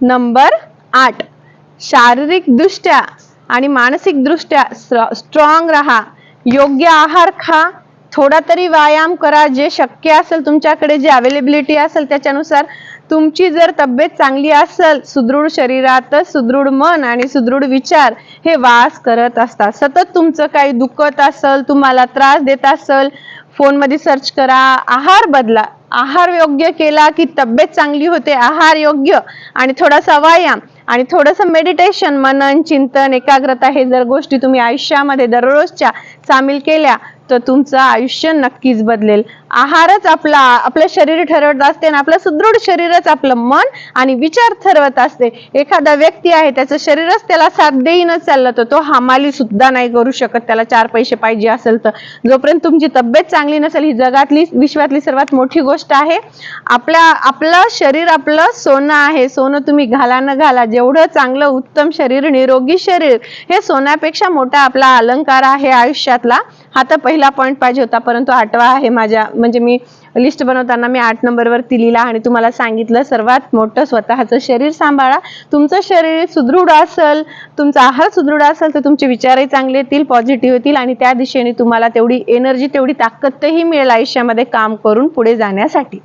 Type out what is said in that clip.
Number 8, शारीरिक दृष्ट्या आणि मानसिक दृष्ट्या स्ट्रॉंग राहा, योग्य आहार खा, थोडा तरी व्यायाम करा, जे शक्य असेल तुमच्याकडे, जे अवेलेबिलिटी असेल त्याच्यानुसार. तुमची जर तब्येत चांगली असेल, सुदृढ शरीरातच सुदृढ मन आणि सुदृढ विचार हे वास करत असतात. सतत तुमचं काही दुखत असेल, तुम्हाला त्रास देत असेल, फोनमध्ये सर्च करा, आहार बदला. आहार योग्य केला की तब्येत चांगली होते. आहार योग्य आणि थोडासा व्यायाम आणि थोडंसं मेडिटेशन, मनन, चिंतन, एकाग्रता हे जर गोष्टी तुम्ही आयुष्यामध्ये दररोजच्या सामील केल्या तर तुमचं आयुष्य नक्कीच बदलेल. आहारच आपलं शरीर ठरवत असते आणि आपलं सुदृढ शरीरच आपलं मन आणि विचार ठरवत असते. एखादा व्यक्ती आहे त्याचं शरीरच त्याला साथ देईनच चाललं तर तो हमाली सुद्धा नाही करू शकत, त्याला 4 पैसे पाहिजे असेल तर. जोपर्यंत तुमची तब्येत चांगली नसेल, ही जगातली विश्वातली सर्वात मोठी गोष्ट आहे. आपलं शरीर आपलं सोनं आहे. सोनं तुम्ही घाला न घाला, जेवढं चांगलं उत्तम शरीर, निरोगी शरीर हे सोन्यापेक्षा मोठा आपला अलंकार आहे आयुष्यातला. हा तर पहिला पॉइंट पाहिजे होता, परंतु 8वा आहे माझ्या, म्हणजे मी लिस्ट बनवताना मी 8 नंबरवरती लिहिला आणि तुम्हाला सांगितलं सर्वात मोठं स्वतःचं शरीर सांभाळा. तुमचं शरीर सुदृढ असेल, तुमचा आहार सुदृढ असेल तर तुमचे विचारही चांगले येतील, पॉझिटिव्ह येतील आणि त्या दिशेने तुम्हाला तेवढी एनर्जी, तेवढी ताकदही मिळेल आयुष्यामध्ये काम करून पुढे जाण्यासाठी.